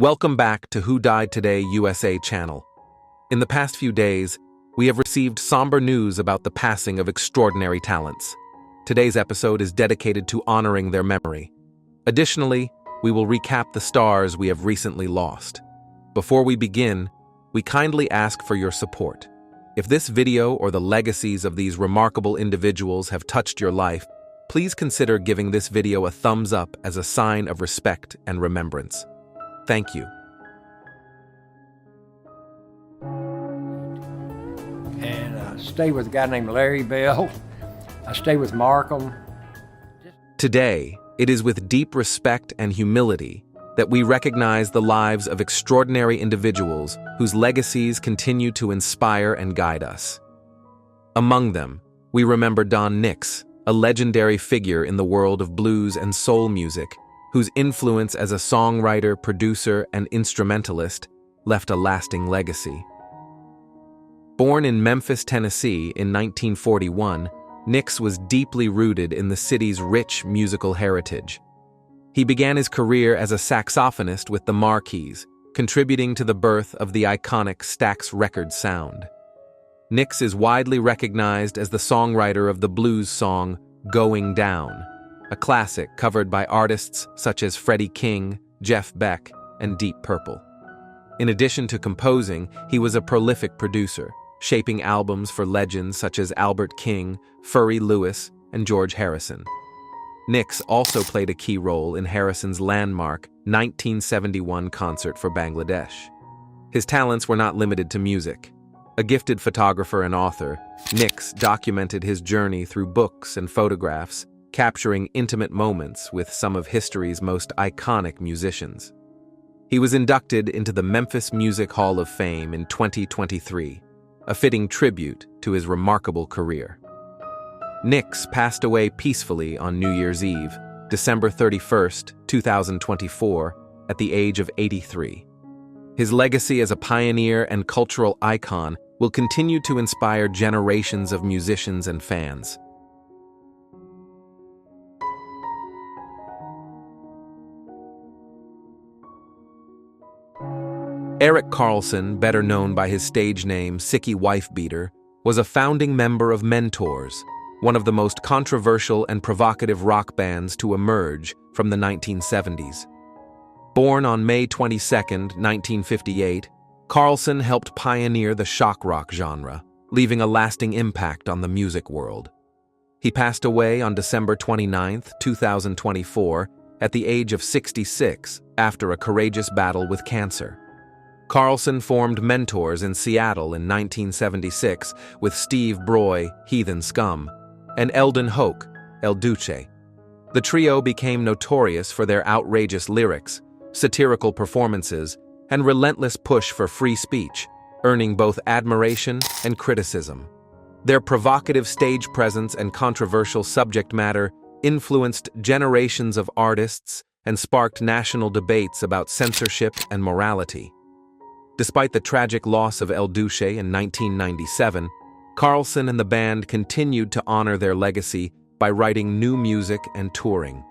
Welcome back to Who Died Today USA channel. In the past few days, we have received somber news about the passing of extraordinary talents. Today's episode is dedicated to honoring their memory. Additionally, we will recap the stars we have recently lost. Before we begin, we kindly ask for your support. If this video or the legacies of these remarkable individuals have touched your life, please consider giving this video a thumbs up as a sign of respect and remembrance. Thank you. And I stay with a guy named Larry Bell. I stay with Markham. Today, it is with deep respect and humility that we recognize the lives of extraordinary individuals whose legacies continue to inspire and guide us. Among them, we remember Don Nix, a legendary figure in the world of blues and soul music, whose influence as a songwriter, producer, and instrumentalist left a lasting legacy. Born in Memphis, Tennessee in 1941, Nix was deeply rooted in the city's rich musical heritage. He began his career as a saxophonist with the Marquis, contributing to the birth of the iconic Stax Records sound. Nix is widely recognized as the songwriter of the blues song Going Down, a classic covered by artists such as Freddie King, Jeff Beck, and Deep Purple. In addition to composing, he was a prolific producer, shaping albums for legends such as Albert King, Furry Lewis, and George Harrison. Nix also played a key role in Harrison's landmark 1971 concert for Bangladesh. His talents were not limited to music. A gifted photographer and author, Nix documented his journey through books and photographs, capturing intimate moments with some of history's most iconic musicians. He was inducted into the Memphis Music Hall of Fame in 2023, a fitting tribute to his remarkable career. Nix passed away peacefully on New Year's Eve, December 31st, 2024, at the age of 83. His legacy as a pioneer and cultural icon will continue to inspire generations of musicians and fans. Eric Carlson, better known by his stage name Sickie Wifebeater, was a founding member of Mentors, one of the most controversial and provocative rock bands to emerge from the 1970s. Born on May 22, 1958, Carlson helped pioneer the shock rock genre, leaving a lasting impact on the music world. He passed away on December 29, 2024, at the age of 66 after a courageous battle with cancer. Carlson formed Mentors in Seattle in 1976 with Steve Broy, Heathen Scum, and Eldon Hoke, El Duce. The trio became notorious for their outrageous lyrics, satirical performances, and relentless push for free speech, earning both admiration and criticism. Their provocative stage presence and controversial subject matter influenced generations of artists and sparked national debates about censorship and morality. Despite the tragic loss of El Duce in 1997, Carlson and the band continued to honor their legacy by writing new music and touring.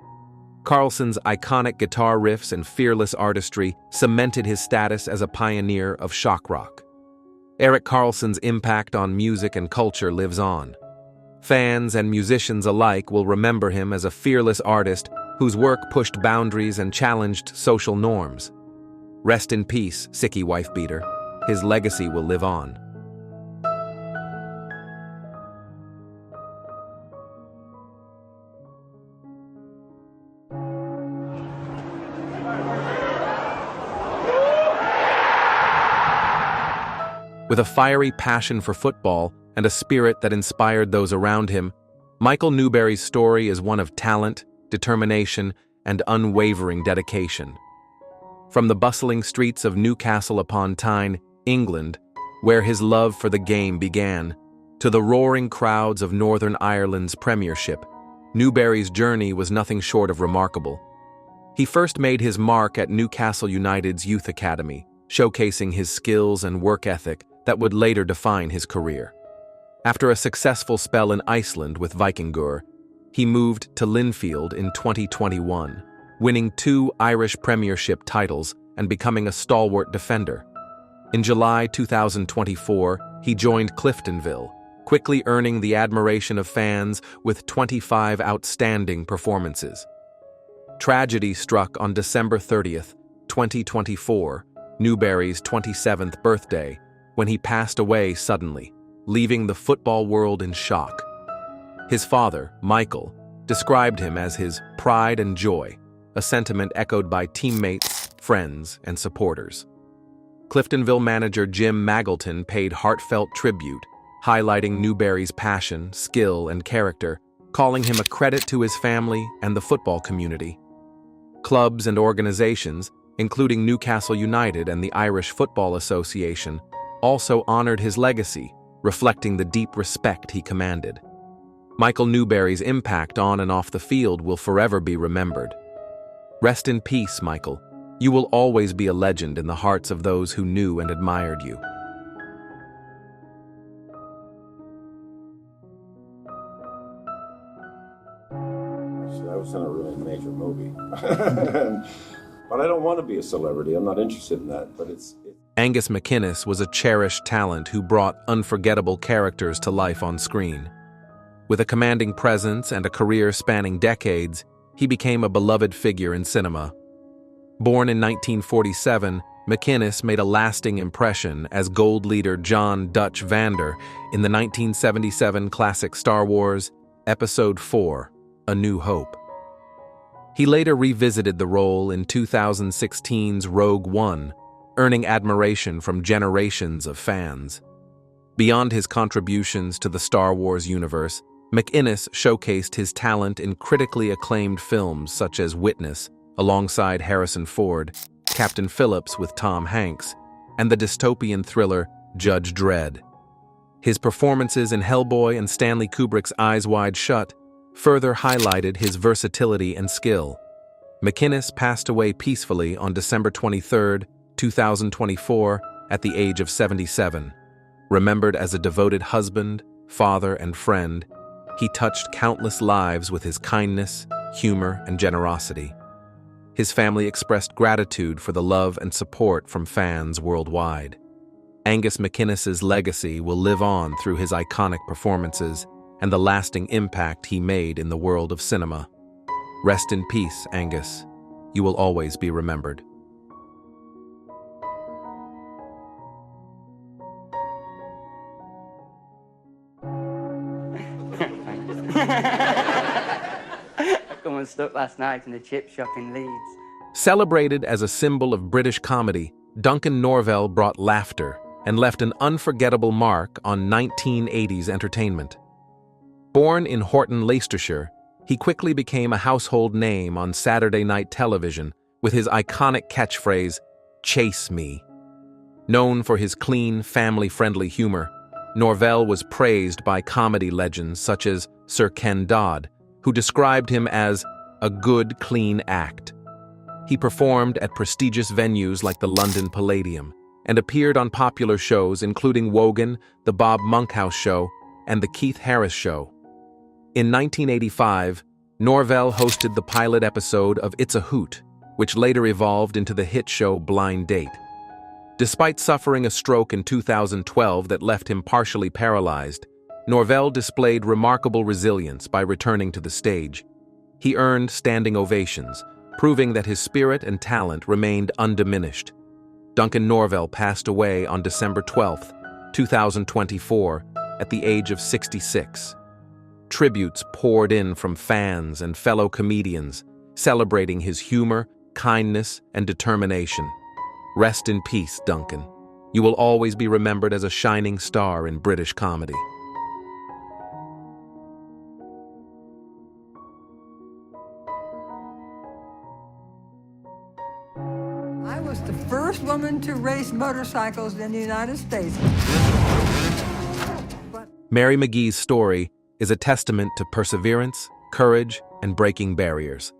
Carlson's iconic guitar riffs and fearless artistry cemented his status as a pioneer of shock rock. Eric Carlson's impact on music and culture lives on. Fans and musicians alike will remember him as a fearless artist whose work pushed boundaries and challenged social norms. Rest in peace, Sickie Wifebeater. His legacy will live on. With a fiery passion for football and a spirit that inspired those around him, Michael Newberry's story is one of talent, determination, and unwavering dedication. From the bustling streets of Newcastle upon Tyne, England, where his love for the game began, to the roaring crowds of Northern Ireland's Premiership, Newberry's journey was nothing short of remarkable. He first made his mark at Newcastle United's youth academy, showcasing his skills and work ethic that would later define his career. After a successful spell in Iceland with Vikingur, he moved to Linfield in 2021, winning 2 Irish Premiership titles and becoming a stalwart defender. In July 2024, he joined Cliftonville, quickly earning the admiration of fans with 25 outstanding performances. Tragedy struck on December 30th, 2024, Newberry's 27th birthday, when he passed away suddenly, leaving the football world in shock. His father, Michael, described him as his pride and joy, a sentiment echoed by teammates, friends, and supporters. Cliftonville manager Jim Maggleton paid heartfelt tribute, highlighting Newberry's passion, skill, and character, calling him a credit to his family and the football community. Clubs and organizations, including Newcastle United and the Irish Football Association, also honored his legacy, reflecting the deep respect he commanded. Michael Newberry's impact on and off the field will forever be remembered. Rest in peace, Michael. You will always be a legend in the hearts of those who knew and admired you. That was in a really major movie. But I don't want to be a celebrity. I'm not interested in that. But Angus McKinnis was a cherished talent who brought unforgettable characters to life on screen. With a commanding presence and a career spanning decades, he became a beloved figure in cinema. Born in 1947, McKinnis made a lasting impression as gold leader John Dutch Vander in the 1977 classic Star Wars, Episode IV, A New Hope. He later revisited the role in 2016's Rogue One, earning admiration from generations of fans. Beyond his contributions to the Star Wars universe, McInnes showcased his talent in critically acclaimed films such as Witness, alongside Harrison Ford, Captain Phillips with Tom Hanks, and the dystopian thriller Judge Dredd. His performances in Hellboy and Stanley Kubrick's Eyes Wide Shut further highlighted his versatility and skill. McInnes passed away peacefully on December 23, 2024, at the age of 77. Remembered as a devoted husband, father, and friend, he touched countless lives with his kindness, humor, and generosity. His family expressed gratitude for the love and support from fans worldwide. Angus MacInnes's legacy will live on through his iconic performances and the lasting impact he made in the world of cinema. Rest in peace, Angus. You will always be remembered. I come unstuck last night in the chip shop in Leeds. Celebrated as a symbol of British comedy, Duncan Norville brought laughter and left an unforgettable mark on 1980s entertainment. Born in Horton, Leicestershire, he quickly became a household name on Saturday night television with his iconic catchphrase, "Chase me." Known for his clean, family-friendly humor, Norville was praised by comedy legends such as Sir Ken Dodd, who described him as a good, clean act. He performed at prestigious venues like the London Palladium and appeared on popular shows including Wogan, The Bob Monkhouse Show, and The Keith Harris Show. In 1985, Norville hosted the pilot episode of It's a Hoot, which later evolved into the hit show Blind Date. Despite suffering a stroke in 2012 that left him partially paralyzed, Norville displayed remarkable resilience by returning to the stage. He earned standing ovations, proving that his spirit and talent remained undiminished. Duncan Norville passed away on December 12, 2024, at the age of 66. Tributes poured in from fans and fellow comedians, celebrating his humor, kindness, and determination. Rest in peace, Duncan. You will always be remembered as a shining star in British comedy. I was the first woman to race motorcycles in the United States. Mary McGee's story is a testament to perseverance, courage, and breaking barriers.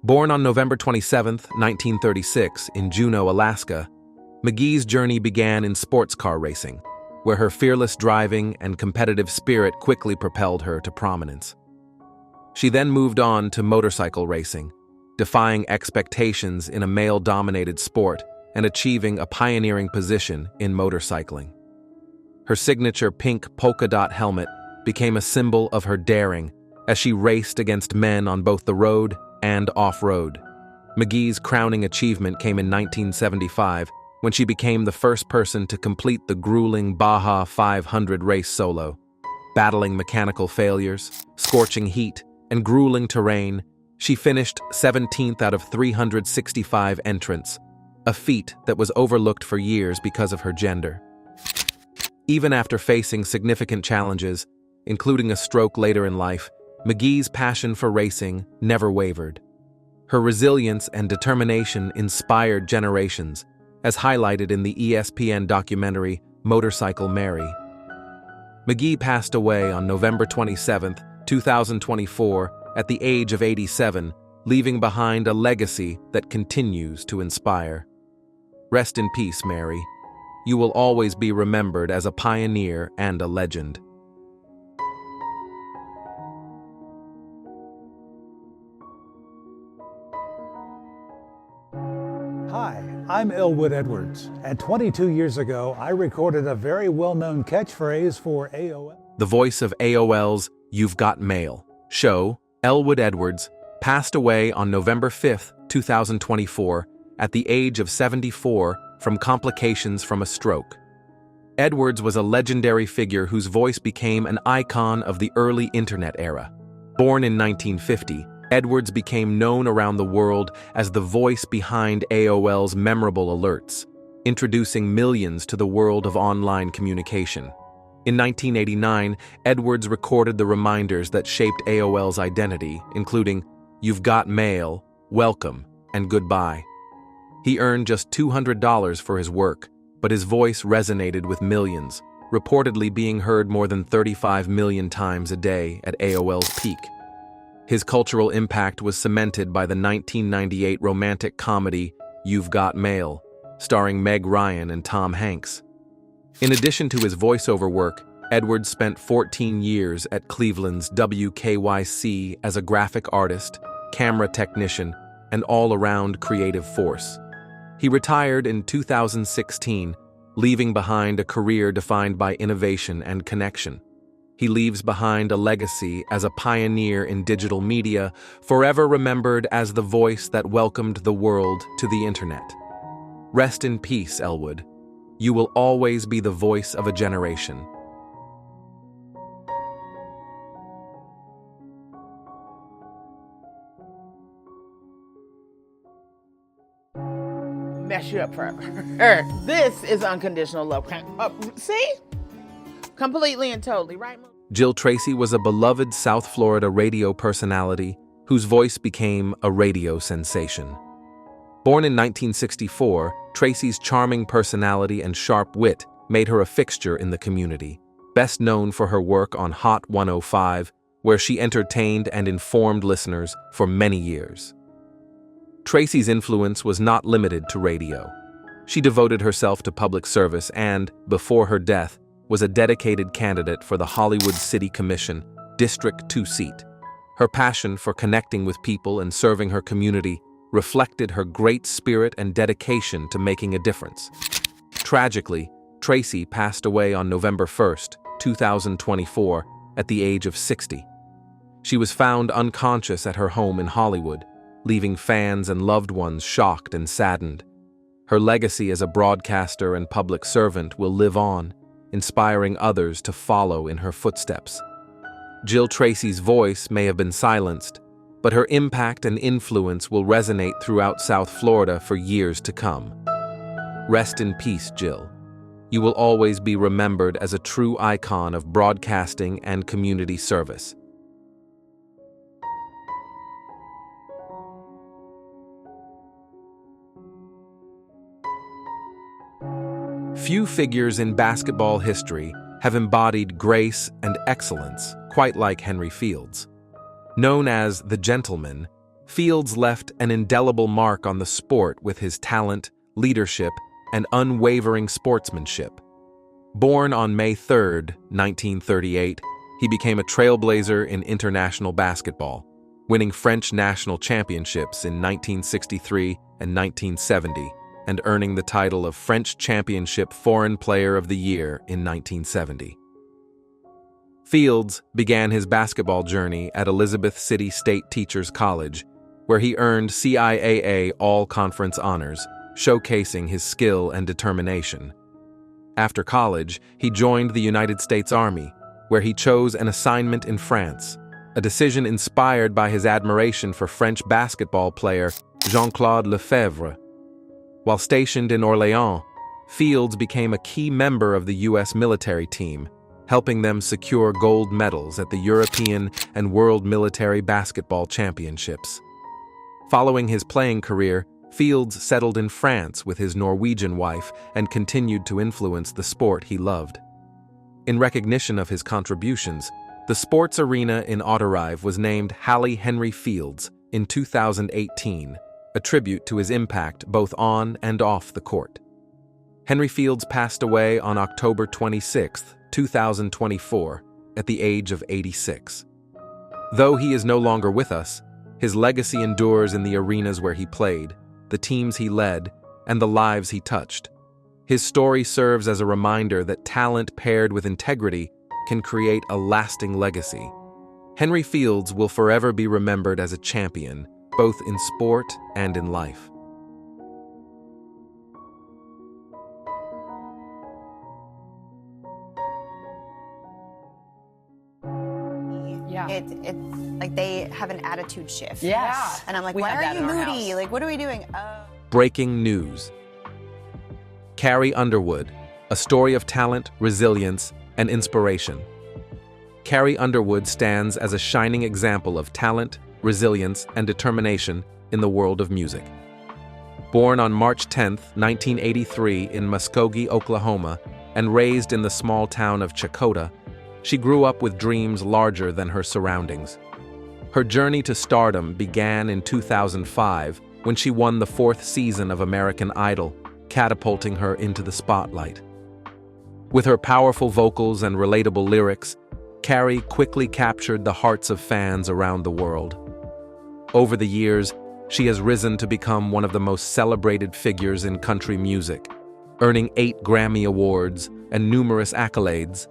Born on November 27, 1936, in Juneau, Alaska, McGee's journey began in sports car racing, where her fearless driving and competitive spirit quickly propelled her to prominence. She then moved on to motorcycle racing, defying expectations in a male-dominated sport and achieving a pioneering position in motorcycling. Her signature pink polka-dot helmet became a symbol of her daring as she raced against men on both the road and off-road. McGee's crowning achievement came in 1975 when she became the first person to complete the grueling Baja 500 race solo. Battling mechanical failures, scorching heat, and grueling terrain, she finished 17th out of 365 entrants, a feat that was overlooked for years because of her gender. Even after facing significant challenges, including a stroke later in life, McGee's passion for racing never wavered. Her resilience and determination inspired generations, as highlighted in the ESPN documentary Motorcycle Mary. McGee passed away on November 27, 2024, at the age of 87, leaving behind a legacy that continues to inspire. Rest in peace, Mary. You will always be remembered as a pioneer and a legend. Hi, I'm Elwood Edwards, and 22 years ago, I recorded a very well-known catchphrase for AOL. The voice of AOL's You've Got Mail show, Elwood Edwards, passed away on November 5, 2024, at the age of 74 from complications from a stroke. Edwards was a legendary figure whose voice became an icon of the early internet era. Born in 1950, Edwards became known around the world as the voice behind AOL's memorable alerts, introducing millions to the world of online communication. In 1989, Edwards recorded the reminders that shaped AOL's identity, including "You've Got Mail," "Welcome," and "Goodbye." He earned just $200 for his work, but his voice resonated with millions, reportedly being heard more than 35 million times a day at AOL's peak. His cultural impact was cemented by the 1998 romantic comedy You've Got Mail, starring Meg Ryan and Tom Hanks. In addition to his voiceover work, Edwards spent 14 years at Cleveland's WKYC as a graphic artist, camera technician, and all-around creative force. He retired in 2016, leaving behind a career defined by innovation and connection. He leaves behind a legacy as a pioneer in digital media, forever remembered as the voice that welcomed the world to the internet. Rest in peace, Elwood. You will always be the voice of a generation. Mess you up forever. This is unconditional love. See? Completely and totally, right? Jill Tracy was a beloved South Florida radio personality whose voice became a radio sensation. Born in 1964, Tracy's charming personality and sharp wit made her a fixture in the community, best known for her work on Hot 105, where she entertained and informed listeners for many years. Tracy's influence was not limited to radio. She devoted herself to public service and, before her death, was a dedicated candidate for the Hollywood City Commission, District 2 seat. Her passion for connecting with people and serving her community reflected her great spirit and dedication to making a difference. Tragically, Tracy passed away on November 1, 2024, at the age of 60. She was found unconscious at her home in Hollywood, leaving fans and loved ones shocked and saddened. Her legacy as a broadcaster and public servant will live on, inspiring others to follow in her footsteps. Jill Tracy's voice may have been silenced, but her impact and influence will resonate throughout South Florida for years to come. Rest in peace, Jill. You will always be remembered as a true icon of broadcasting and community service. Few figures in basketball history have embodied grace and excellence quite like Henry Fields. Known as the Gentleman, Fields left an indelible mark on the sport with his talent, leadership, and unwavering sportsmanship. Born on May 3, 1938, he became a trailblazer in international basketball. winning French national championships in 1963 and 1970, and earning the title of French Championship Foreign Player of the Year in 1970. Fields began his basketball journey at Elizabeth City State Teachers College, where he earned CIAA All-Conference honors, showcasing his skill and determination. After college, he joined the United States Army, where he chose an assignment in France, a decision inspired by his admiration for French basketball player Jean-Claude Lefebvre. While stationed in Orléans, Fields became a key member of the U.S. military team, helping them secure gold medals at the European and World Military Basketball Championships. Following his playing career, Fields settled in France with his Norwegian wife and continued to influence the sport he loved. In recognition of his contributions, the sports arena in Otterive was named Hallie Henry Fields in 2018, a tribute to his impact both on and off the court. Henry Fields passed away on October 26, 2024, at the age of 86. Though he is no longer with us, his legacy endures in the arenas where he played, the teams he led, and the lives he touched. His story serves as a reminder that talent paired with integrity can create a lasting legacy. Henry Fields will forever be remembered as a champion, both in sport and in life. Yeah. It's like they have an attitude shift. Yes. And I'm like, We why had are that you in our moody? house. Like, what are we doing? Breaking news. Carrie Underwood, a story of talent, resilience, and inspiration. Carrie Underwood stands as a shining example of talent, resilience, and determination in the world of music. Born on March 10, 1983 in Muskogee, Oklahoma, and raised in the small town of Chakotah, she grew up with dreams larger than her surroundings. Her journey to stardom began in 2005 when she won the 4th season of American Idol, catapulting her into the spotlight. With her powerful vocals and relatable lyrics, Carrie quickly captured the hearts of fans around the world. Over the years, she has risen to become one of the most celebrated figures in country music, earning 8 Grammy Awards and numerous accolades,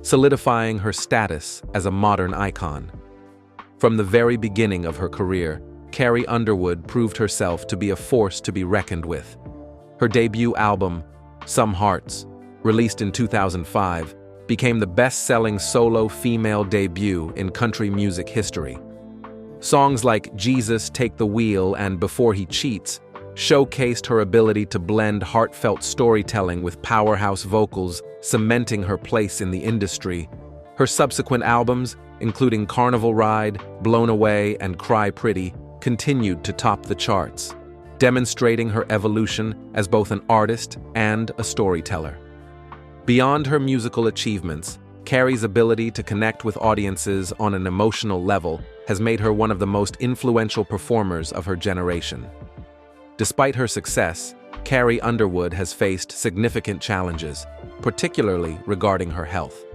solidifying her status as a modern icon. From the very beginning of her career, Carrie Underwood proved herself to be a force to be reckoned with. Her debut album, Some Hearts, released in 2005, became the best-selling solo female debut in country music history. Songs like Jesus, Take the Wheel, and Before He Cheats showcased her ability to blend heartfelt storytelling with powerhouse vocals, cementing her place in the industry. Her subsequent albums, including Carnival Ride, Blown Away, and Cry Pretty, continued to top the charts, demonstrating her evolution as both an artist and a storyteller. Beyond her musical achievements, Carrie's ability to connect with audiences on an emotional level has made her one of the most influential performers of her generation. Despite her success, Carrie Underwood has faced significant challenges, particularly regarding her health.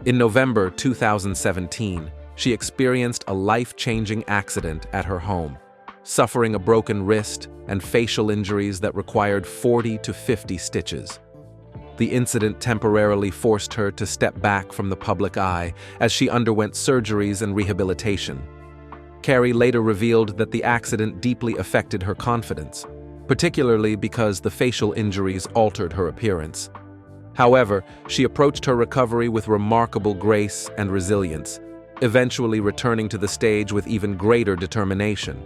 In November 2017, she experienced a life-changing accident at her home, suffering a broken wrist and facial injuries that required 40 to 50 stitches. The incident temporarily forced her to step back from the public eye as she underwent surgeries and rehabilitation. Carrie later revealed that the accident deeply affected her confidence, particularly because the facial injuries altered her appearance. However, she approached her recovery with remarkable grace and resilience, eventually returning to the stage with even greater determination.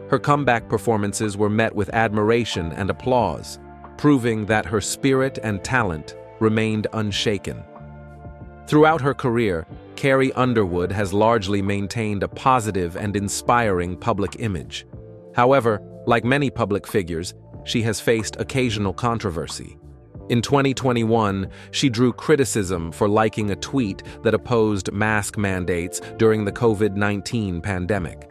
Her comeback performances were met with admiration and applause, proving that her spirit and talent remained unshaken. Throughout her career, Carrie Underwood has largely maintained a positive and inspiring public image. However, like many public figures, she has faced occasional controversy. In 2021, she drew criticism for liking a tweet that opposed mask mandates during the COVID-19 pandemic.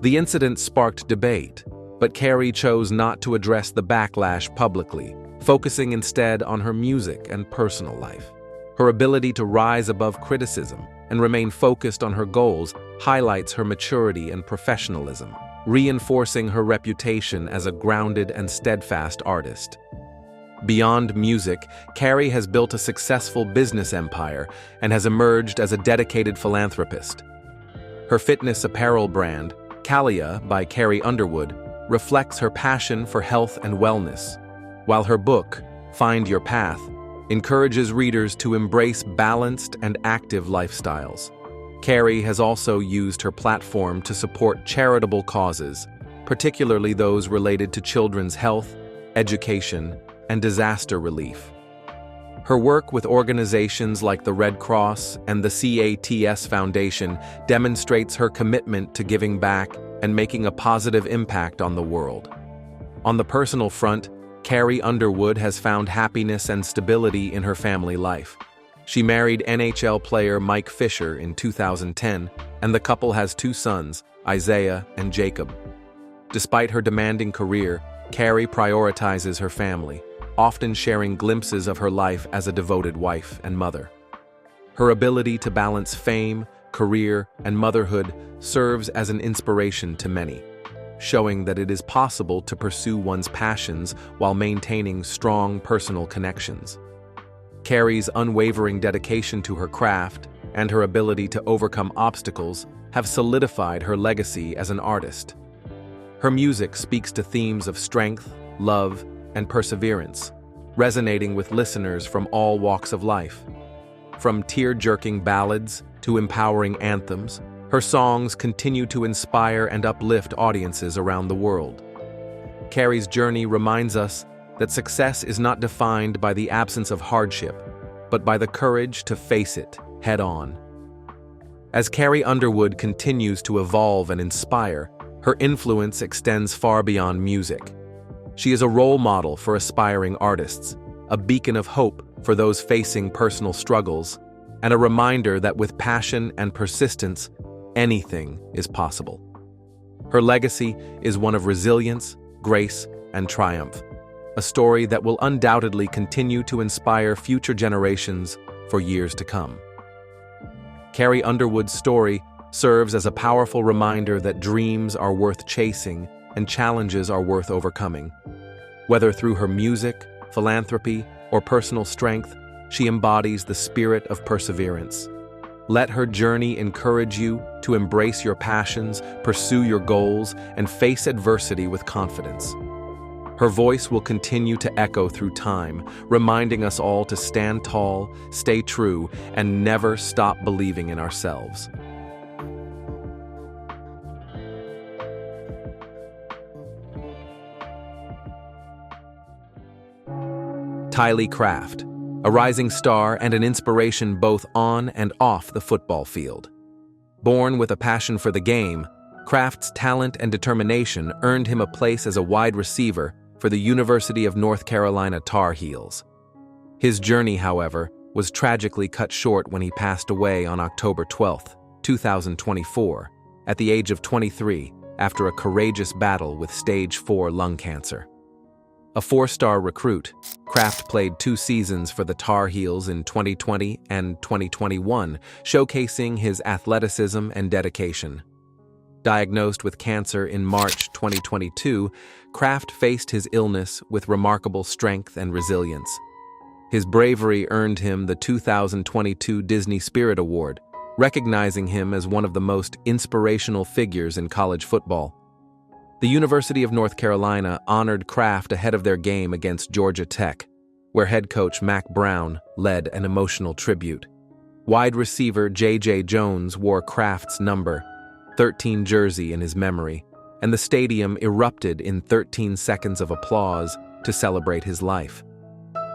The incident sparked debate, but Carrie chose not to address the backlash publicly, focusing instead on her music and personal life. Her ability to rise above criticism and remain focused on her goals highlights her maturity and professionalism, reinforcing her reputation as a grounded and steadfast artist. Beyond music, Carrie has built a successful business empire and has emerged as a dedicated philanthropist. Her fitness apparel brand, Calia by Carrie Underwood, reflects her passion for health and wellness, while her book, Find Your Path, encourages readers to embrace balanced and active lifestyles. Carrie has also used her platform to support charitable causes, particularly those related to children's health, education, and disaster relief. Her work with organizations like the Red Cross and the CATS Foundation demonstrates her commitment to giving back and making a positive impact on the world. On the personal front, Carrie Underwood has found happiness and stability in her family life. She married NHL player Mike Fisher in 2010, and the couple has 2 sons, Isaiah and Jacob. Despite her demanding career, Carrie prioritizes her family, often sharing glimpses of her life as a devoted wife and mother. Her ability to balance fame, career, and motherhood serves as an inspiration to many, showing that it is possible to pursue one's passions while maintaining strong personal connections. Carrie's unwavering dedication to her craft and her ability to overcome obstacles have solidified her legacy as an artist. Her music speaks to themes of strength, love, and perseverance, resonating with listeners from all walks of life. From tear-jerking ballads to empowering anthems, her songs continue to inspire and uplift audiences around the world. Carrie's journey reminds us that success is not defined by the absence of hardship, but by the courage to face it head-on. As Carrie Underwood continues to evolve and inspire, her influence extends far beyond music. She is a role model for aspiring artists, a beacon of hope for those facing personal struggles, and a reminder that with passion and persistence, anything is possible. Her legacy is one of resilience, grace, and triumph, a story that will undoubtedly continue to inspire future generations for years to come. Carrie Underwood's story serves as a powerful reminder that dreams are worth chasing and challenges are worth overcoming. Whether through her music, philanthropy, or personal strength, she embodies the spirit of perseverance. Let her journey encourage you to embrace your passions, pursue your goals, and face adversity with confidence. Her voice will continue to echo through time, reminding us all to stand tall, stay true, and never stop believing in ourselves. Tylee Craft, a rising star and an inspiration both on and off the football field. Born with a passion for the game, Craft's talent and determination earned him a place as a wide receiver for the University of North Carolina Tar Heels. His journey, however, was tragically cut short when he passed away on October 12, 2024, at the age of 23, after a courageous battle with stage 4 lung cancer. A 4-star recruit, Craft played 2 seasons for the Tar Heels in 2020 and 2021, showcasing his athleticism and dedication. Diagnosed with cancer in March 2022, Craft faced his illness with remarkable strength and resilience. His bravery earned him the 2022 Disney Spirit Award, recognizing him as one of the most inspirational figures in college football. The University of North Carolina honored Craft ahead of their game against Georgia Tech, where head coach Mac Brown led an emotional tribute. Wide receiver J.J. Jones wore Craft's number 13 jersey in his memory, and the stadium erupted in 13 seconds of applause to celebrate his life.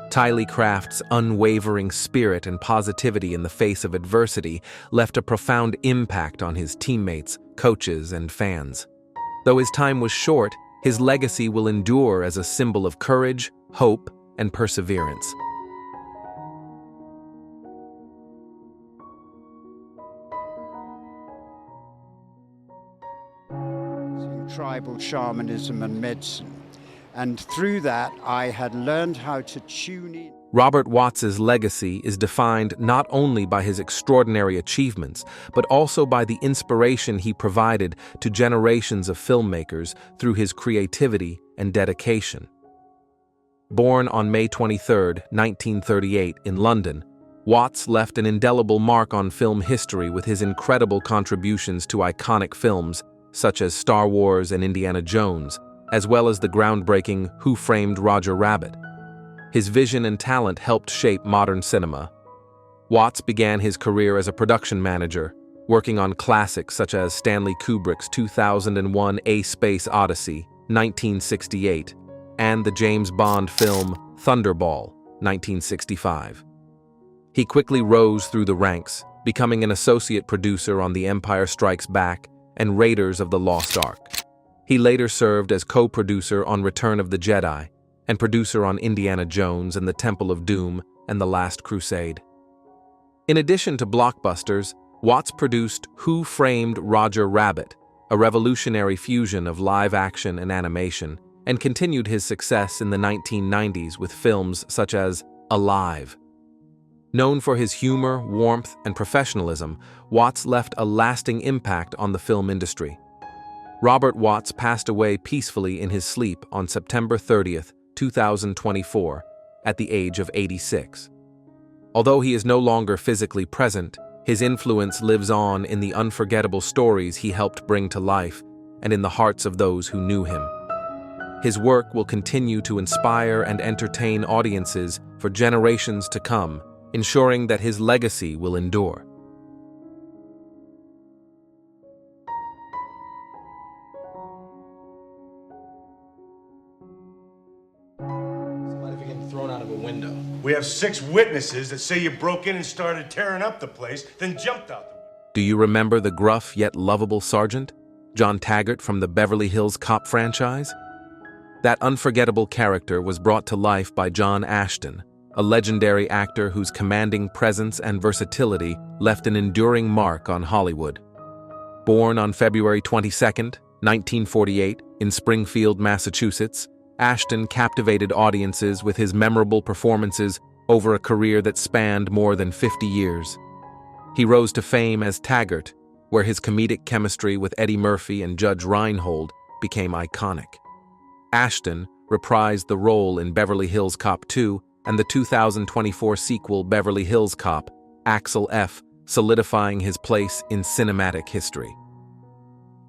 Tylee Craft's unwavering spirit and positivity in the face of adversity left a profound impact on his teammates, coaches, and fans. Though his time was short, his legacy will endure as a symbol of courage, hope, and perseverance. Tribal shamanism and medicine. And through that, I had learned how to tune in. Robert Watts's legacy is defined not only by his extraordinary achievements, but also by the inspiration he provided to generations of filmmakers through his creativity and dedication. Born on May 23, 1938, in London, Watts left an indelible mark on film history with his incredible contributions to iconic films such as Star Wars and Indiana Jones, as well as the groundbreaking Who Framed Roger Rabbit. His vision and talent helped shape modern cinema. Watts began his career as a production manager, working on classics such as Stanley Kubrick's 2001 A Space Odyssey, 1968, and the James Bond film Thunderball, 1965. He quickly rose through the ranks, becoming an associate producer on The Empire Strikes Back and Raiders of the Lost Ark. He later served as co-producer on Return of the Jedi and producer on Indiana Jones and the Temple of Doom and The Last Crusade. In addition to blockbusters, Watts produced Who Framed Roger Rabbit, a revolutionary fusion of live action and animation, and continued his success in the 1990s with films such as Alive. Known for his humor, warmth, and professionalism, Watts left a lasting impact on the film industry. Robert Watts passed away peacefully in his sleep on September 30th, 2024, at the age of 86. Although he is no longer physically present, his influence lives on in the unforgettable stories he helped bring to life and in the hearts of those who knew him. His work will continue to inspire and entertain audiences for generations to come, ensuring that his legacy will endure. Somebody getting thrown out of a window. We have 6 witnesses that say you broke in and started tearing up the place, then jumped out the window. Do you remember the gruff yet lovable sergeant, John Taggart from the Beverly Hills Cop franchise? That unforgettable character was brought to life by John Ashton, a legendary actor whose commanding presence and versatility left an enduring mark on Hollywood. Born on February 22, 1948, in Springfield, Massachusetts, Ashton captivated audiences with his memorable performances over a career that spanned more than 50 years. He rose to fame as Taggart, where his comedic chemistry with Eddie Murphy and Judge Reinhold became iconic. Ashton reprised the role in Beverly Hills Cop 2 and the 2024 sequel Beverly Hills Cop, Axel F., solidifying his place in cinematic history.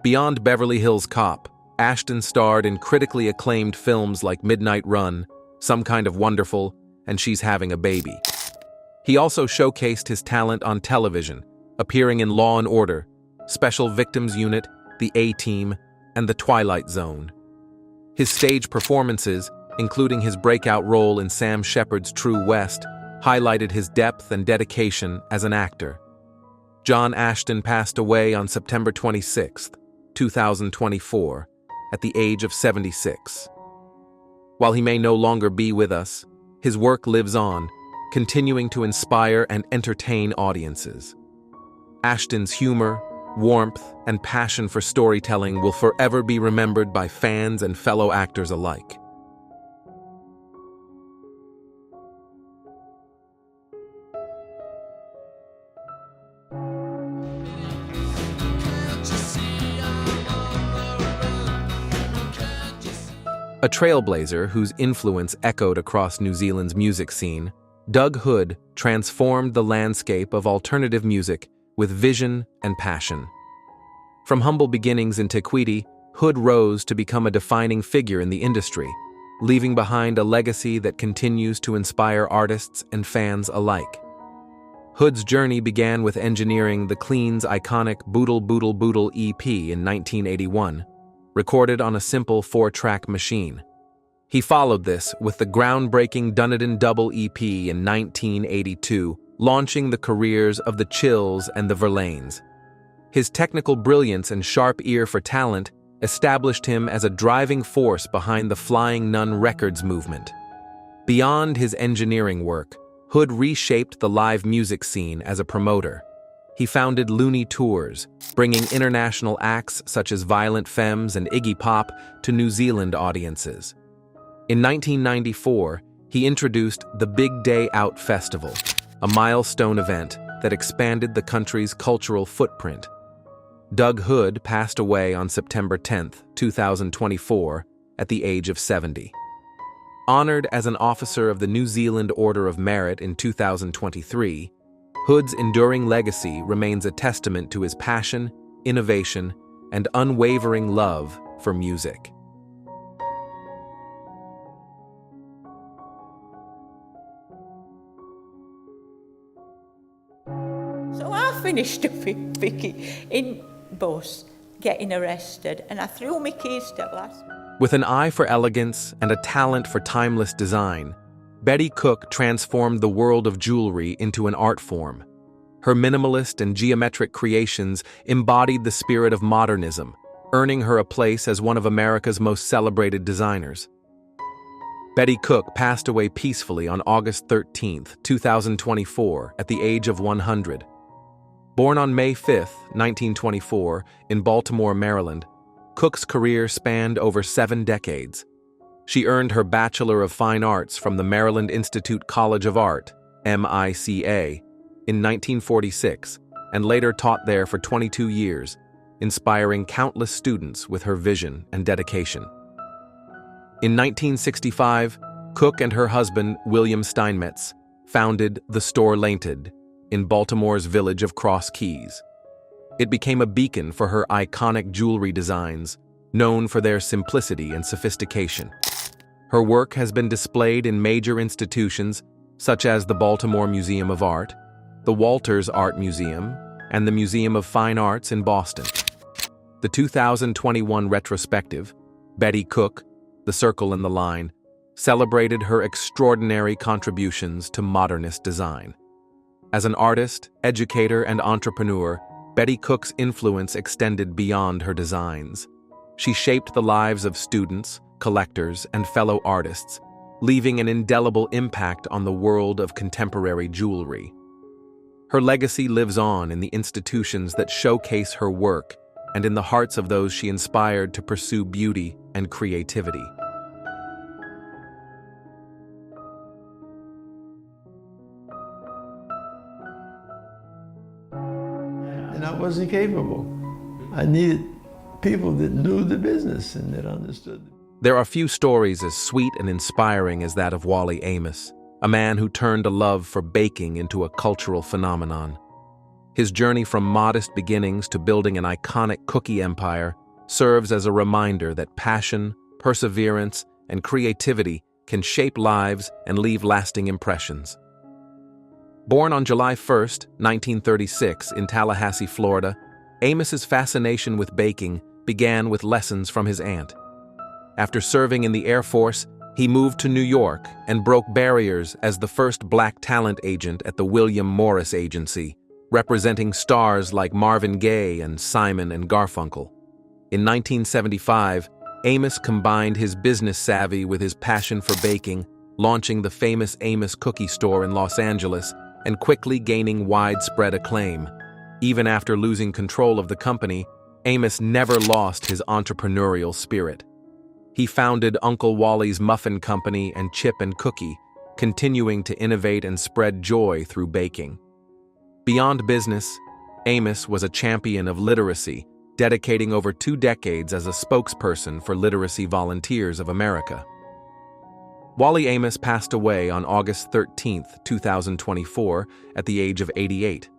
Beyond Beverly Hills Cop, Ashton starred in critically acclaimed films like Midnight Run, Some Kind of Wonderful, and She's Having a Baby. He also showcased his talent on television, appearing in Law & Order, Special Victims Unit, The A-Team, and The Twilight Zone. His stage performances, including his breakout role in Sam Shepard's True West, highlighted his depth and dedication as an actor. John Ashton passed away on September 26, 2024, at the age of 76. While he may no longer be with us, his work lives on, continuing to inspire and entertain audiences. Ashton's humor, warmth, and passion for storytelling will forever be remembered by fans and fellow actors alike. A trailblazer whose influence echoed across New Zealand's music scene, Doug Hood transformed the landscape of alternative music with vision and passion. From humble beginnings in Te Kwiti, Hood rose to become a defining figure in the industry, leaving behind a legacy that continues to inspire artists and fans alike. Hood's journey began with engineering the Clean's iconic Boodle Boodle Boodle EP in 1981, recorded on a simple 4-track machine. He followed this with the groundbreaking Dunedin Double EP in 1982, launching the careers of the Chills and the Verlaines. His technical brilliance and sharp ear for talent established him as a driving force behind the Flying Nun Records movement. Beyond his engineering work, Hood reshaped the live music scene as a promoter. He founded Looney Tours, bringing international acts such as Violent Femmes and Iggy Pop to New Zealand audiences. In 1994, he introduced the Big Day Out Festival, a milestone event that expanded the country's cultural footprint. Doug Hood passed away on September 10, 2024, at the age of 70. Honored as an officer of the New Zealand Order of Merit in 2023, Hood's enduring legacy remains a testament to his passion, innovation, and unwavering love for music. So I finished up with Vicky in bus, getting arrested, and I threw my keys to glass. With an eye for elegance and a talent for timeless design, Betty Cook transformed the world of jewelry into an art form. Her minimalist and geometric creations embodied the spirit of modernism, earning her a place as one of America's most celebrated designers. Betty Cook passed away peacefully on August 13, 2024, at the age of 100. Born on May 5, 1924, in Baltimore, Maryland, Cook's career spanned over 7 decades. She earned her Bachelor of Fine Arts from the Maryland Institute College of Art, MICA, in 1946, and later taught there for 22 years, inspiring countless students with her vision and dedication. In 1965, Cook and her husband, William Steinmetz, founded the store Lainted in Baltimore's village of Cross Keys. It became a beacon for her iconic jewelry designs, known for their simplicity and sophistication. Her work has been displayed in major institutions such as the Baltimore Museum of Art, the Walters Art Museum, and the Museum of Fine Arts in Boston. The 2021 retrospective, Betty Cook, The Circle and the Line, celebrated her extraordinary contributions to modernist design. As an artist, educator, and entrepreneur, Betty Cook's influence extended beyond her designs. She shaped the lives of students, collectors, and fellow artists, leaving an indelible impact on the world of contemporary jewelry. Her legacy lives on in the institutions that showcase her work and in the hearts of those she inspired to pursue beauty and creativity. And I wasn't capable. I needed people that knew the business and that understood. There are few stories as sweet and inspiring as that of Wally Amos, a man who turned a love for baking into a cultural phenomenon. His journey from modest beginnings to building an iconic cookie empire serves as a reminder that passion, perseverance, and creativity can shape lives and leave lasting impressions. Born on July 1, 1936, in Tallahassee, Florida, Amos's fascination with baking began with lessons from his aunt. After serving in the Air Force, he moved to New York and broke barriers as the first black talent agent at the William Morris Agency, representing stars like Marvin Gaye and Simon and Garfunkel. In 1975, Amos combined his business savvy with his passion for baking, launching the famous Amos Cookie Store in Los Angeles and quickly gaining widespread acclaim. Even after losing control of the company, Amos never lost his entrepreneurial spirit. He founded Uncle Wally's Muffin Company and Chip and Cookie, continuing to innovate and spread joy through baking. Beyond business, Amos was a champion of literacy, dedicating over 2 decades as a spokesperson for Literacy Volunteers of America. Wally Amos passed away on August 13, 2024, at the age of 88.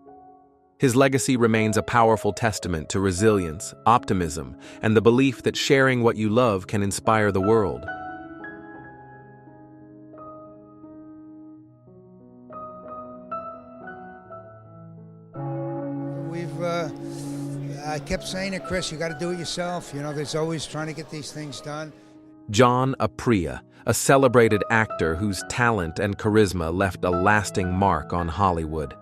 His legacy remains a powerful testament to resilience, optimism, and the belief that sharing what you love can inspire the world. I kept saying to Chris, you got to do it yourself. You know, there's always trying to get these things done. John Apria, a celebrated actor whose talent and charisma left a lasting mark on Hollywood.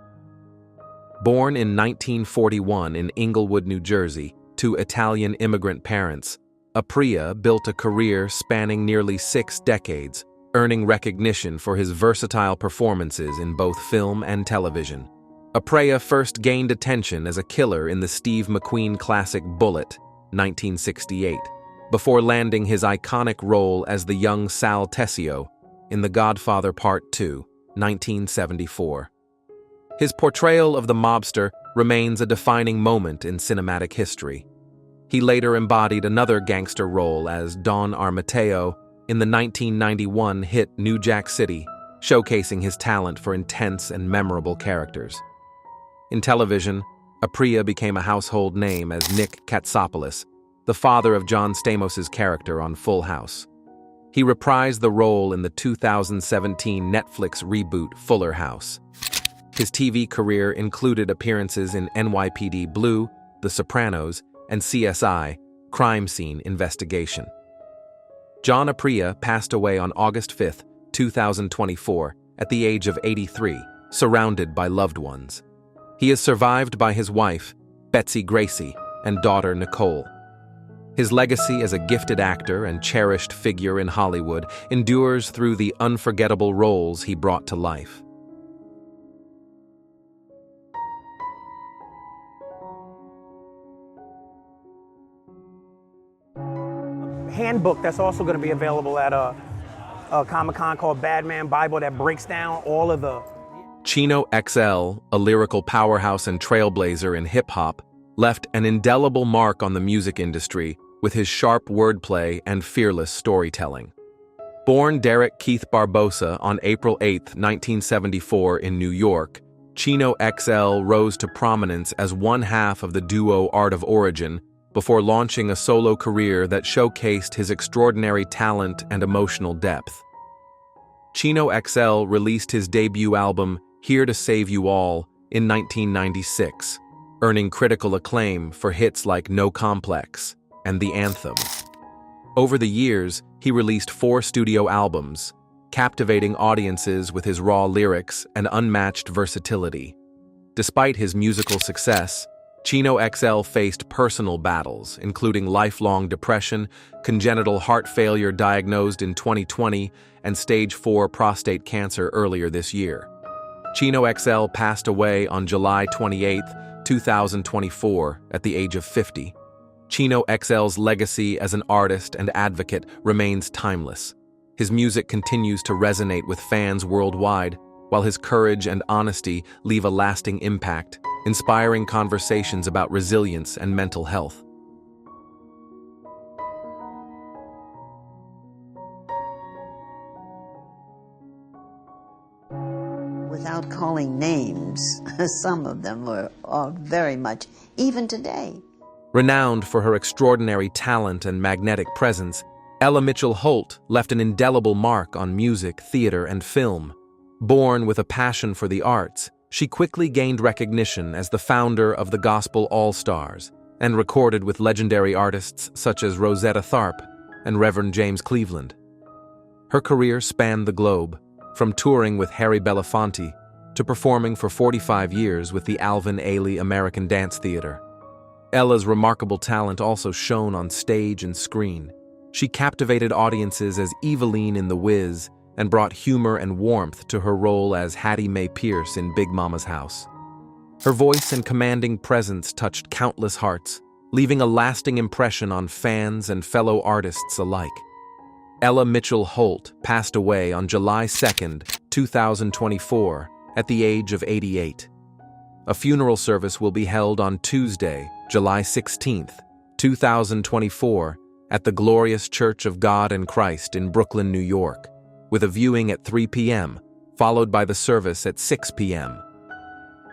Born in 1941 in Englewood, New Jersey, to Italian immigrant parents, Apria built a career spanning nearly 6 decades, earning recognition for his versatile performances in both film and television. Apria first gained attention as a killer in the Steve McQueen classic Bullitt, 1968. before landing his iconic role as the young Sal Tessio in The Godfather Part 2, 1974. His portrayal of the mobster remains a defining moment in cinematic history. He later embodied another gangster role as Don Armateo in the 1991 hit New Jack City, showcasing his talent for intense and memorable characters. In television, Apria became a household name as Nick Katsopoulos, the father of John Stamos' character on Full House. He reprised the role in the 2017 Netflix reboot Fuller House. His TV career included appearances in NYPD Blue, The Sopranos, and CSI, Crime Scene Investigation. John Apria passed away on August 5, 2024, at the age of 83, surrounded by loved ones. He is survived by his wife, Betsy Gracie, and daughter Nicole. His legacy as a gifted actor and cherished figure in Hollywood endures through the unforgettable roles he brought to life. Handbook that's also going to be available at a Comic-Con called Bad Man Bible that breaks down all of the... Chino XL, a lyrical powerhouse and trailblazer in hip-hop, left an indelible mark on the music industry with his sharp wordplay and fearless storytelling. Born Derek Keith Barbosa on April 8, 1974 in New York, Chino XL rose to prominence as one half of the duo Art of Origin before launching a solo career that showcased his extraordinary talent and emotional depth. Chino XL released his debut album, Here to Save You All, in 1996, earning critical acclaim for hits like No Complex and The Anthem. Over the years, he released 4 studio albums, captivating audiences with his raw lyrics and unmatched versatility. Despite his musical success, Chino XL faced personal battles, including lifelong depression, congenital heart failure diagnosed in 2020, and stage 4 prostate cancer earlier this year. Chino XL passed away on July 28, 2024, at the age of 50. Chino XL's legacy as an artist and advocate remains timeless. His music continues to resonate with fans worldwide, while his courage and honesty leave a lasting impact, inspiring conversations about resilience and mental health. Without calling names, some of them are very much, even today. Renowned for her extraordinary talent and magnetic presence, Ella Mitchell Holt left an indelible mark on music, theater, and film. Born with a passion for the arts, she quickly gained recognition as the founder of the Gospel All-Stars and recorded with legendary artists such as Rosetta Tharpe and Reverend James Cleveland. Her career spanned the globe, from touring with Harry Belafonte to performing for 45 years with the Alvin Ailey American Dance Theater. Ella's remarkable talent also shone on stage and screen. She captivated audiences as Eveline in The Wiz and brought humor and warmth to her role as Hattie Mae Pierce in Big Mama's House. Her voice and commanding presence touched countless hearts, leaving a lasting impression on fans and fellow artists alike. Ella Mitchell Holt passed away on July 2, 2024, at the age of 88. A funeral service will be held on Tuesday, July 16, 2024, at the Glorious Church of God and Christ in Brooklyn, New York, with a viewing at 3 p.m., followed by the service at 6 p.m.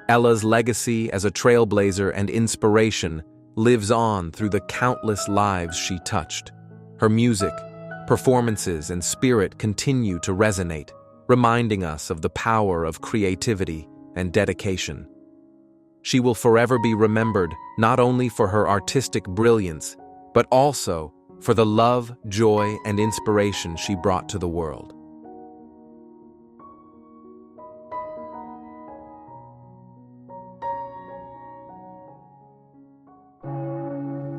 Ella's legacy as a trailblazer and inspiration lives on through the countless lives she touched. Her music, performances, and spirit continue to resonate, reminding us of the power of creativity and dedication. She will forever be remembered not only for her artistic brilliance, but also for the love, joy, and inspiration she brought to the world.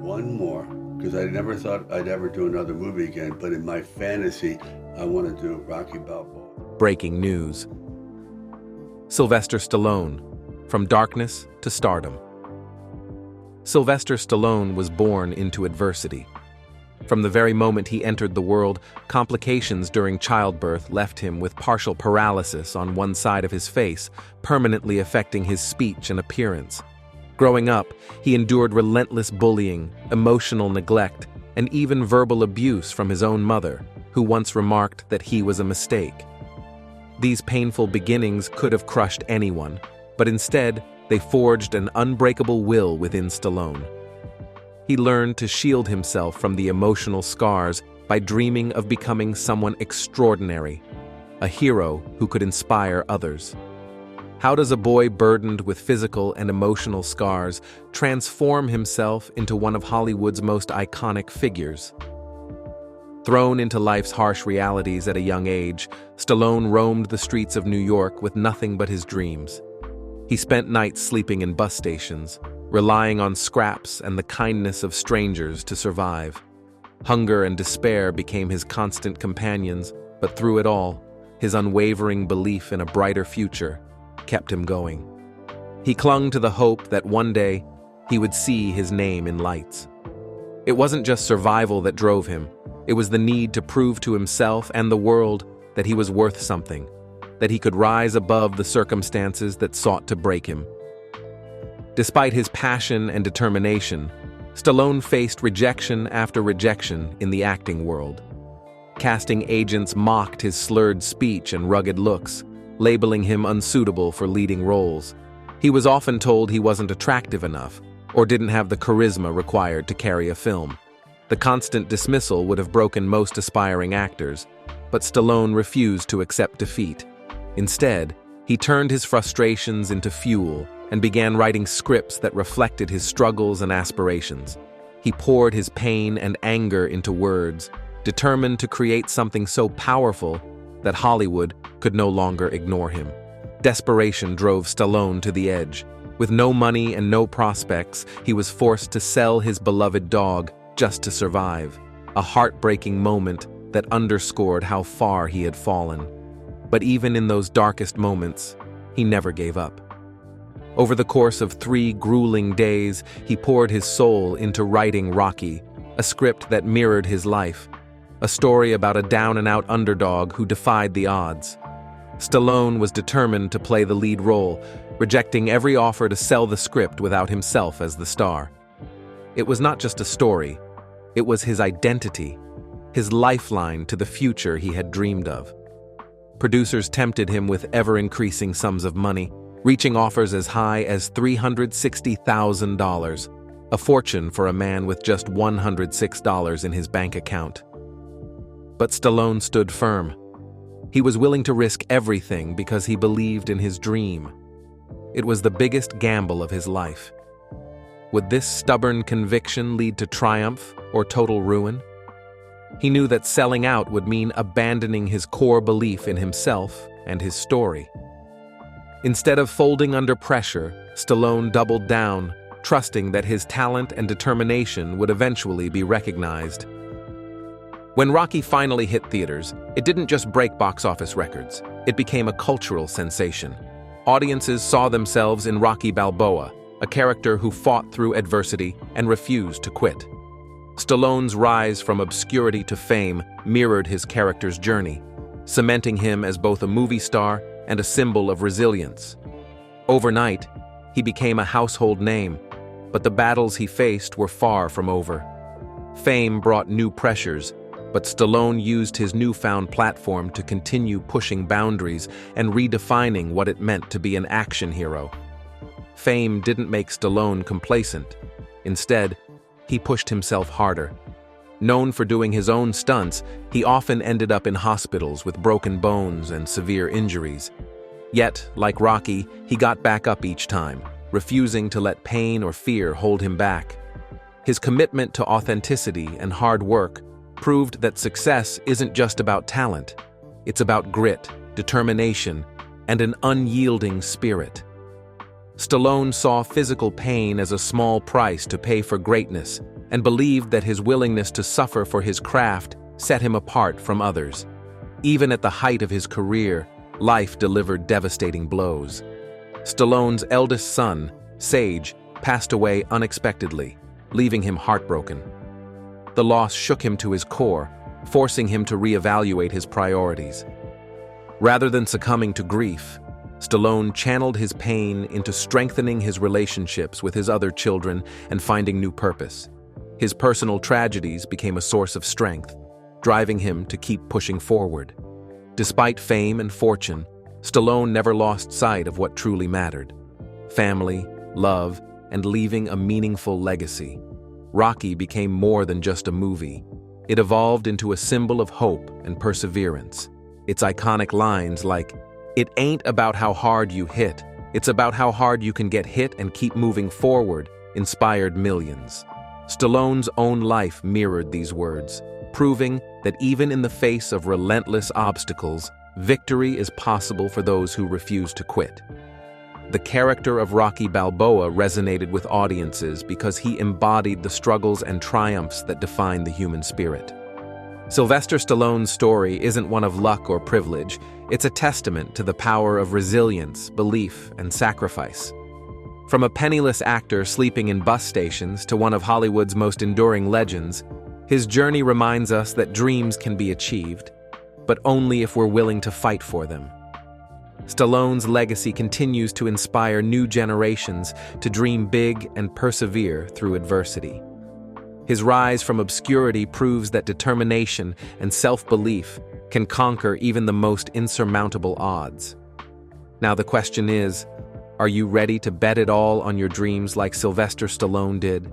One more, because I never thought I'd ever do another movie again, but in my fantasy, I want to do Rocky Balboa. Breaking news. Sylvester Stallone, from darkness to stardom. Sylvester Stallone was born into adversity. From the very moment he entered the world, complications during childbirth left him with partial paralysis on one side of his face, permanently affecting his speech and appearance. Growing up, he endured relentless bullying, emotional neglect, and even verbal abuse from his own mother, who once remarked that he was a mistake. These painful beginnings could have crushed anyone, but instead, they forged an unbreakable will within Stallone. He learned to shield himself from the emotional scars by dreaming of becoming someone extraordinary, a hero who could inspire others. How does a boy burdened with physical and emotional scars transform himself into one of Hollywood's most iconic figures? Thrown into life's harsh realities at a young age, Stallone roamed the streets of New York with nothing but his dreams. He spent nights sleeping in bus stations, relying on scraps and the kindness of strangers to survive. Hunger and despair became his constant companions, but through it all, his unwavering belief in a brighter future kept him going. He clung to the hope that one day he would see his name in lights. It wasn't just survival that drove him, it was the need to prove to himself and the world that he was worth something, that he could rise above the circumstances that sought to break him. Despite his passion and determination, Stallone faced rejection after rejection in the acting world. Casting agents mocked his slurred speech and rugged looks, labeling him unsuitable for leading roles. He was often told he wasn't attractive enough or didn't have the charisma required to carry a film. The constant dismissal would have broken most aspiring actors, but Stallone refused to accept defeat. Instead, he turned his frustrations into fuel and began writing scripts that reflected his struggles and aspirations. He poured his pain and anger into words, determined to create something so powerful that Hollywood could no longer ignore him. Desperation drove Stallone to the edge. With no money and no prospects, he was forced to sell his beloved dog just to survive, a heartbreaking moment that underscored how far he had fallen. But even in those darkest moments, he never gave up. Over the course of 3 grueling days, he poured his soul into writing Rocky, a script that mirrored his life, a story about a down-and-out underdog who defied the odds. Stallone was determined to play the lead role, rejecting every offer to sell the script without himself as the star. It was not just a story, it was his identity, his lifeline to the future he had dreamed of. Producers tempted him with ever-increasing sums of money, reaching offers as high as $360,000, a fortune for a man with just $106 in his bank account. But Stallone stood firm. He was willing to risk everything because he believed in his dream. It was the biggest gamble of his life. Would this stubborn conviction lead to triumph or total ruin? He knew that selling out would mean abandoning his core belief in himself and his story. Instead of folding under pressure, Stallone doubled down, trusting that his talent and determination would eventually be recognized. When Rocky finally hit theaters, it didn't just break box office records. It became a cultural sensation. Audiences saw themselves in Rocky Balboa, a character who fought through adversity and refused to quit. Stallone's rise from obscurity to fame mirrored his character's journey, cementing him as both a movie star and a symbol of resilience. Overnight, he became a household name, but the battles he faced were far from over. Fame brought new pressures, but Stallone used his newfound platform to continue pushing boundaries and redefining what it meant to be an action hero. Fame didn't make Stallone complacent. Instead, he pushed himself harder. Known for doing his own stunts, he often ended up in hospitals with broken bones and severe injuries. Yet, like Rocky, he got back up each time, refusing to let pain or fear hold him back. His commitment to authenticity and hard work proved that success isn't just about talent. It's about grit, determination, and an unyielding spirit. Stallone saw physical pain as a small price to pay for greatness and believed that his willingness to suffer for his craft set him apart from others. Even at the height of his career, life delivered devastating blows. Stallone's eldest son, Sage, passed away unexpectedly, leaving him heartbroken. The loss shook him to his core, forcing him to reevaluate his priorities. Rather than succumbing to grief, Stallone channeled his pain into strengthening his relationships with his other children and finding new purpose. His personal tragedies became a source of strength, driving him to keep pushing forward. Despite fame and fortune, Stallone never lost sight of what truly mattered: family, love, and leaving a meaningful legacy. Rocky became more than just a movie. It evolved into a symbol of hope and perseverance. Its iconic lines like, "It ain't about how hard you hit, it's about how hard you can get hit and keep moving forward," inspired millions. Stallone's own life mirrored these words, proving that even in the face of relentless obstacles, victory is possible for those who refuse to quit. The character of Rocky Balboa resonated with audiences because he embodied the struggles and triumphs that define the human spirit. Sylvester Stallone's story isn't one of luck or privilege. It's a testament to the power of resilience, belief, and sacrifice. From a penniless actor sleeping in bus stations to one of Hollywood's most enduring legends, his journey reminds us that dreams can be achieved, but only if we're willing to fight for them. Stallone's legacy continues to inspire new generations to dream big and persevere through adversity. His rise from obscurity proves that determination and self-belief can conquer even the most insurmountable odds. Now the question is, are you ready to bet it all on your dreams like Sylvester Stallone did?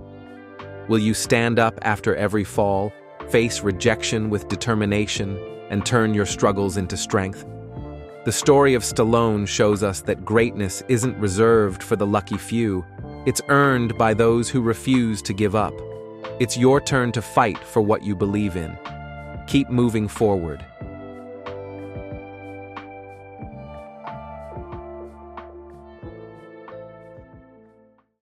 Will you stand up after every fall, face rejection with determination, and turn your struggles into strength? The story of Stallone shows us that greatness isn't reserved for the lucky few. It's earned by those who refuse to give up. It's your turn to fight for what you believe in. Keep moving forward.